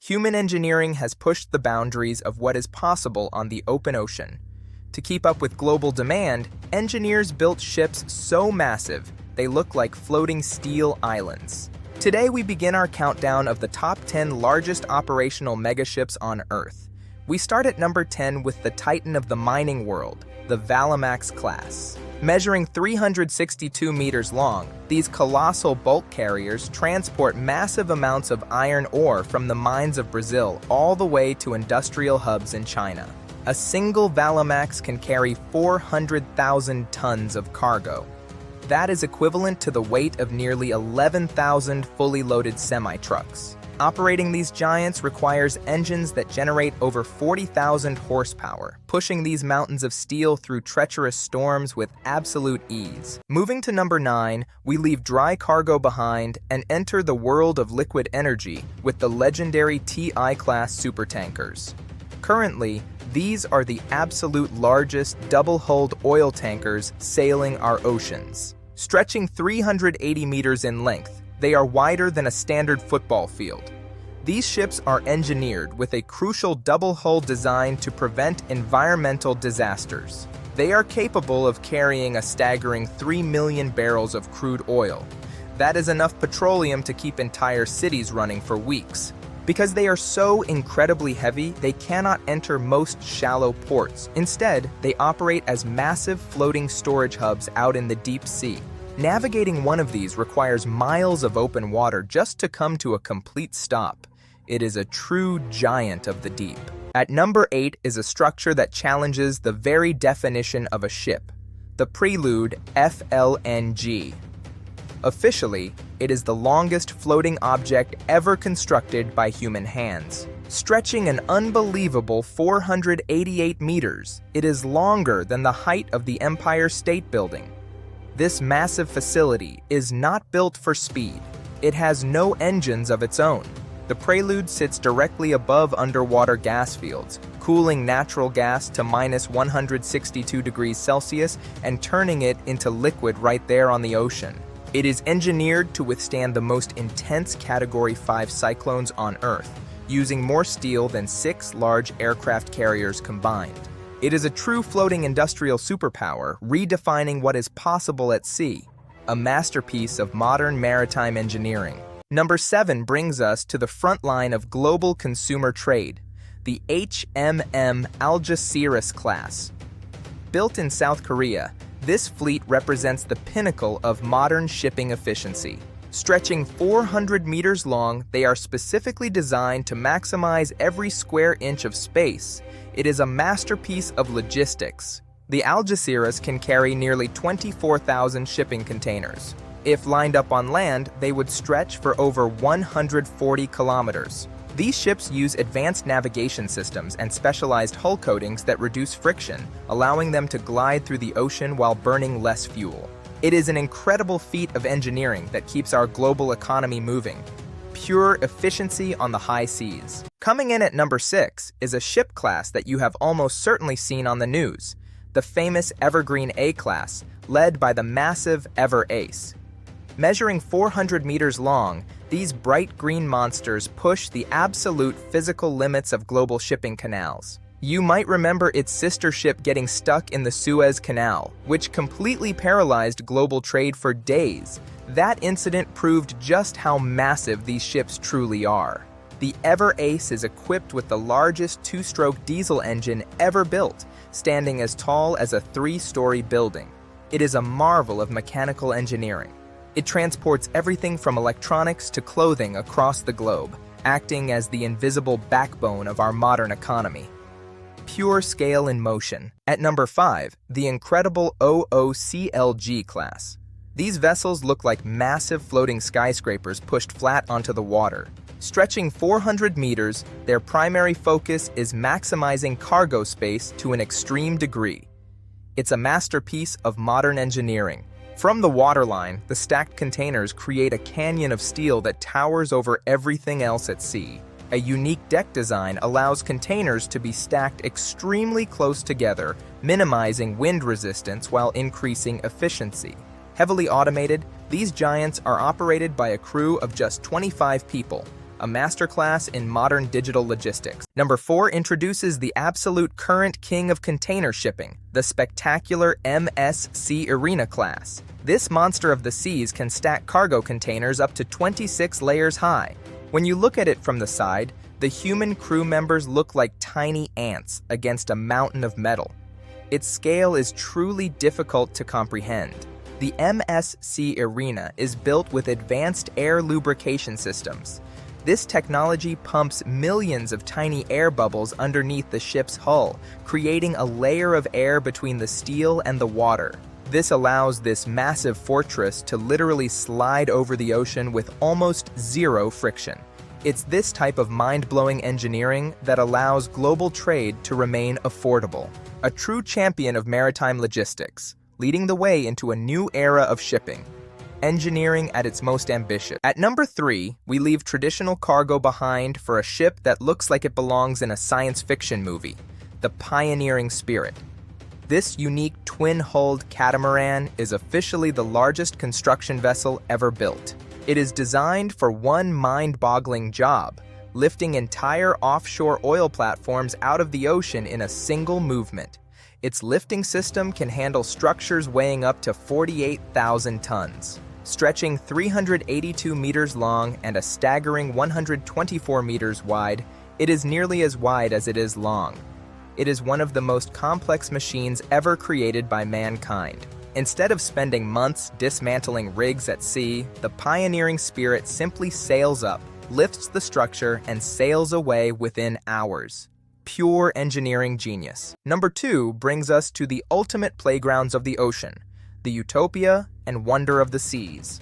Human engineering has pushed the boundaries of what is possible on the open ocean. To keep up with global demand, engineers built ships so massive they look like floating steel islands. Today we begin our countdown of the top 10 largest operational megaships on Earth. We start at number 10 with the titan of the mining world, the Valemax class. Measuring 362 meters long, these colossal bulk carriers transport massive amounts of iron ore from the mines of Brazil all the way to industrial hubs in China. A single Valemax can carry 400,000 tons of cargo. That is equivalent to the weight of nearly 11,000 fully loaded semi-trucks. Operating these giants requires engines that generate over 40,000 horsepower, pushing these mountains of steel through treacherous storms with absolute ease. Moving to number 9, we leave dry cargo behind and enter the world of liquid energy with the legendary TI-class supertankers. Currently, these are the absolute largest double-hulled oil tankers sailing our oceans. Stretching 380 meters in length, they are wider than a standard football field. These ships are engineered with a crucial double-hull design to prevent environmental disasters. They are capable of carrying a staggering 3 million barrels of crude oil. That is enough petroleum to keep entire cities running for weeks. Because they are so incredibly heavy, they cannot enter most shallow ports. Instead, they operate as massive floating storage hubs out in the deep sea. Navigating one of these requires miles of open water just to come to a complete stop. It is a true giant of the deep. At number 8 is a structure that challenges the very definition of a ship, the Prelude FLNG. Officially, it is the longest floating object ever constructed by human hands. Stretching an unbelievable 488 meters, it is longer than the height of the Empire State Building. This massive facility is not built for speed. It has no engines of its own. The Prelude sits directly above underwater gas fields, cooling natural gas to minus 162 degrees Celsius and turning it into liquid right there on the ocean. It is engineered to withstand the most intense Category 5 cyclones on Earth, using more steel than 6 large aircraft carriers combined. It is a true floating industrial superpower, redefining what is possible at sea, a masterpiece of modern maritime engineering. Number 7 brings us to the front line of global consumer trade, the HMM Algeciras class. Built in South Korea, this fleet represents the pinnacle of modern shipping efficiency. Stretching 400 meters long, they are specifically designed to maximize every square inch of space. It is a masterpiece of logistics. The Algeciras can carry nearly 24,000 shipping containers. If lined up on land, they would stretch for over 140 kilometers. These ships use advanced navigation systems and specialized hull coatings that reduce friction, allowing them to glide through the ocean while burning less fuel. It is an incredible feat of engineering that keeps our global economy moving. Pure efficiency on the high seas. Coming in at number 6 is a ship class that you have almost certainly seen on the news, the famous Evergreen A-class, led by the massive Ever Ace. Measuring 400 meters long, these bright green monsters push the absolute physical limits of global shipping canals. You might remember its sister ship getting stuck in the Suez Canal, which completely paralyzed global trade for days. That incident proved just how massive these ships truly are. The Ever Ace is equipped with the largest 2-stroke diesel engine ever built, standing as tall as a 3-story building. It is a marvel of mechanical engineering. It transports everything from electronics to clothing across the globe, acting as the invisible backbone of our modern economy. Pure scale in motion. At number 5, the incredible OOCLG class. These vessels look like massive floating skyscrapers pushed flat onto the water. Stretching 400 meters, their primary focus is maximizing cargo space to an extreme degree. It's a masterpiece of modern engineering. From the waterline, the stacked containers create a canyon of steel that towers over everything else at sea. A unique deck design allows containers to be stacked extremely close together, minimizing wind resistance while increasing efficiency. Heavily automated, these giants are operated by a crew of just 25 people. a masterclass in modern digital logistics. Number 4 introduces the absolute current king of container shipping, the spectacular MSC Arena class. This monster of the seas can stack cargo containers up to 26 layers high. When you look at it from the side, the human crew members look like tiny ants against a mountain of metal. Its scale is truly difficult to comprehend. The MSC Arena is built with advanced air lubrication systems. This technology pumps millions of tiny air bubbles underneath the ship's hull, creating a layer of air between the steel and the water. This allows this massive fortress to literally slide over the ocean with almost zero friction. It's this type of mind-blowing engineering that allows global trade to remain affordable. A true champion of maritime logistics, leading the way into a new era of shipping. Engineering at its most ambitious. At number 3, we leave traditional cargo behind for a ship that looks like it belongs in a science fiction movie, the Pioneering Spirit. This unique twin-hulled catamaran is officially the largest construction vessel ever built. It is designed for one mind-boggling job, lifting entire offshore oil platforms out of the ocean in a single movement. Its lifting system can handle structures weighing up to 48,000 tons. Stretching 382 meters long and a staggering 124 meters wide, it is nearly as wide as it is long. It is one of the most complex machines ever created by mankind. Instead of spending months dismantling rigs at sea, the Pioneering Spirit simply sails up, lifts the structure, and sails away within hours. Pure engineering genius. Number 2 brings us to the ultimate playgrounds of the ocean, the Utopia and Wonder of the Seas.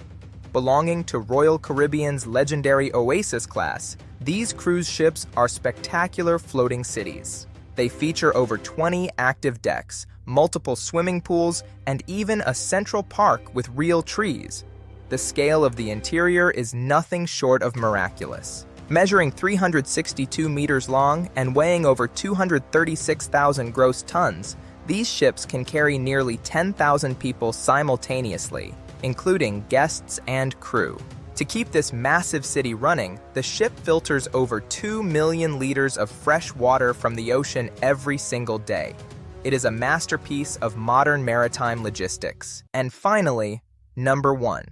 Belonging to Royal Caribbean's legendary Oasis class, these cruise ships are spectacular floating cities. They feature over 20 active decks, multiple swimming pools, and even a central park with real trees. The scale of the interior is nothing short of miraculous. Measuring 362 meters long and weighing over 236,000 gross tons, these ships can carry nearly 10,000 people simultaneously, including guests and crew. To keep this massive city running, the ship filters over 2 million liters of fresh water from the ocean every single day. It is a masterpiece of modern maritime logistics. And finally, number 1.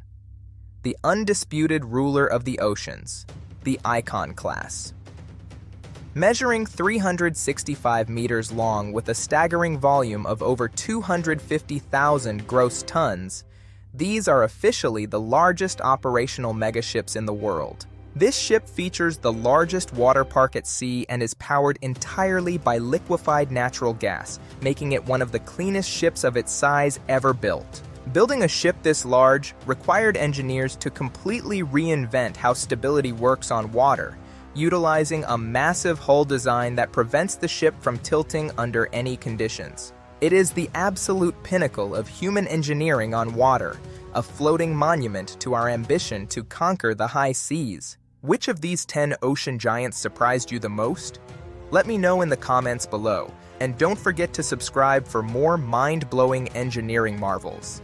The undisputed ruler of the oceans, the Icon class. Measuring 365 meters long with a staggering volume of over 250,000 gross tons, these are officially the largest operational megaships in the world. This ship features the largest water park at sea and is powered entirely by liquefied natural gas, making it one of the cleanest ships of its size ever built. Building a ship this large required engineers to completely reinvent how stability works on water, utilizing a massive hull design that prevents the ship from tilting under any conditions. It is the absolute pinnacle of human engineering on water, a floating monument to our ambition to conquer the high seas. Which of these 10 ocean giants surprised you the most? Let me know in the comments below, and don't forget to subscribe for more mind-blowing engineering marvels.